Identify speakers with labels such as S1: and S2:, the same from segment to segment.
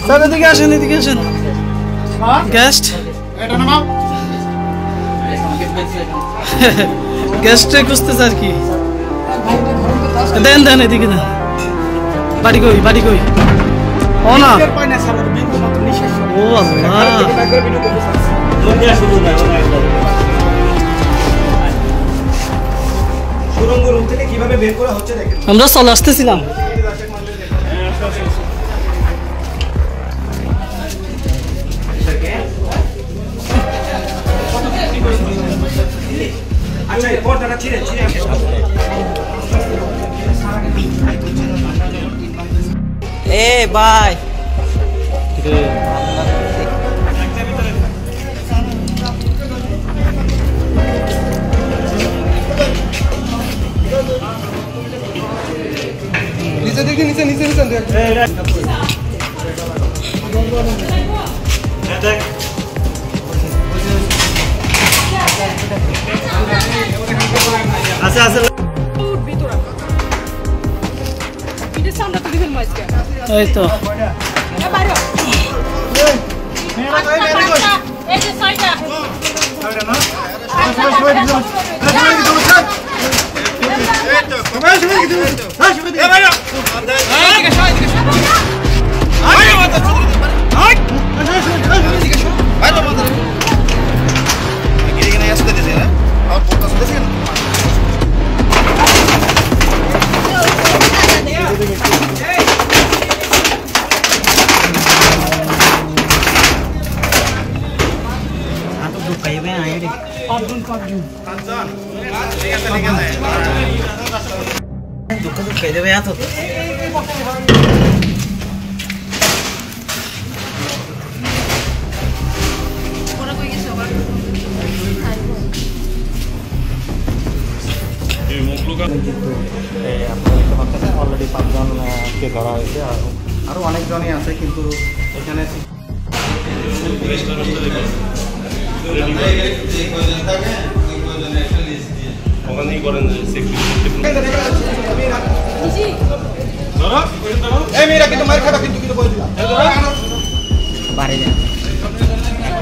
S1: Sir এদিকে আসেন, এদিকে আসেন। গেস্ট গেস্টে খুঁজতেছে আর কি। দেন দেন, এদিকে দেন। বাড়ি কই, বাড়ি কই? ও না, ও আল্লাহ, আমরা চলে আসতেছিলাম। এ ভাই, নিচে দেখি, নিচে নিচে নিচে দেখ। আচ্ছা আচ্ছা, এই তো অলরেডি 5 জনকে ধরা হয়েছে, আরো অনেকজনই আছে, কিন্তু এখানে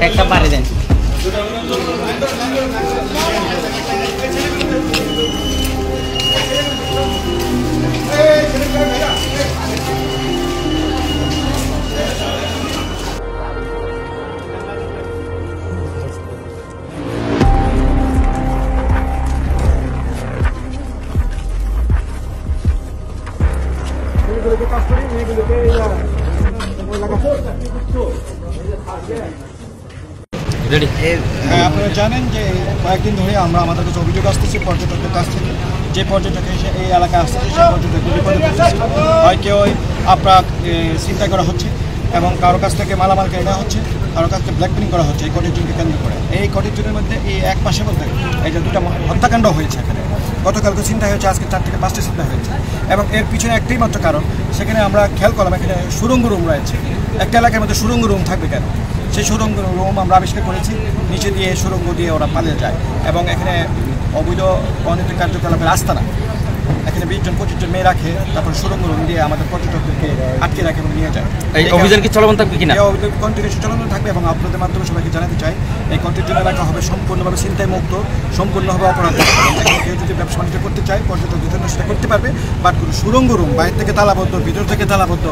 S1: একটা পারে দেন। আপনারা জানেন যে কয়েকদিন ধরে আমরা আমাদের কাছে অভিযোগ আসতেছি পর্যটকদের কাছ থেকে, যে পর্যটক এসে এই এলাকায় আসতেছে সেই পর্যটক বিপদে পড়তেছে। হয় কেউ আপনার চিন্তা করা হচ্ছে এবং কারো কাছ থেকে মালামাল কেনা হচ্ছে, কারো কাছ থেকে ব্ল্যাকমেলিং করা হচ্ছে এই কটেজকে কেন্দ্র করে। এই কটেজের মধ্যে এই এক মাসের মধ্যে এই যে 2টা হত্যাকাণ্ড হয়েছে এখানে। গতকালকে চিন্তা হয়েছে, আজকে 4 থেকে 5টা চিন্তা হয়েছে, এবং এর পিছনে একটাই মাত্র কারণ, সেখানে আমরা খেয়াল করলাম এখানে সুড়ঙ্গ রুম রয়েছে। একটা এলাকার মধ্যে সুড়ঙ্গ রুম থাকবে কেন? সেই সুড়ঙ্গ রুম আমরা আবিষ্কার করেছি, নিচে দিয়ে সুড়ঙ্গ দিয়ে ওরা পালিয়ে যায়, এবং এখানে অবৈধ অনৈতিক কার্যকলাপের আস্তানা। এখানে 20 জন 25 জন মেয়ে রাখে, তারপর সুড়ঙ্গ রুম দিয়ে আমাদের পর্যটকদেরকে আটকে রাখে এবং নিয়ে যায়। এই অভিযান কি চলমান থাকবে কিনা? এই অভিযান কন্টিনিউশন চলমান থাকবে, এবং আপনাদের মাধ্যমে সবাইকে জানাতে চাই এই কন্টেইনার এলাকা হবে সম্পূর্ণভাবে ছিনতাই মুক্ত, সম্পূর্ণভাবে অপরাধ। কেউ যদি ব্যবসা বাণিজ্য করতে চায় পর্যটকদের জন্য সেটা করতে পারবে, বাট কোনো সুড়ঙ্গ রুম বাইরে থেকে তালাবদ্ধ, ভিতর থেকে তালাবদ্ধ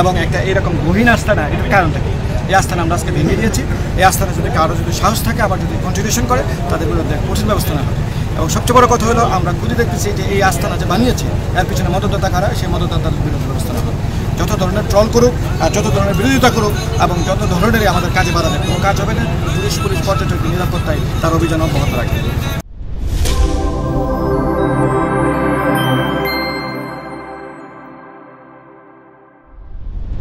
S1: এবং একটা এরকম গহীন আস্তানা, এটার কারণটা কি? এই আস্থানা আমরা আজকে ভেঙে দিয়েছি। এই আস্থানা যদি কারো যদি সাহস থাকে আবার যদি কন্টিনিউশন করে, তাদের বিরুদ্ধে কঠিন ব্যবস্থা নেওয়া হবে। এবং সবচেয়ে বড় কথা হলো, আমরা খুঁজে দেখতেছি যে এই আস্থানা যে বানিয়েছে এর পিছনে মদতদাতা কারা, সেই মদতদাতার বিরুদ্ধে ব্যবস্থা নেওয়া হবে। যত ধরনের ট্রল করুক আর যত ধরনের বিরোধিতা করুক এবং যত ধরনেরই আমাদের কাজে বাধা দেয়, কোনো কাজ হবে না। পুলিশ পর্যটকের নিরাপত্তায় তার অভিযান অব্যাহত রাখে।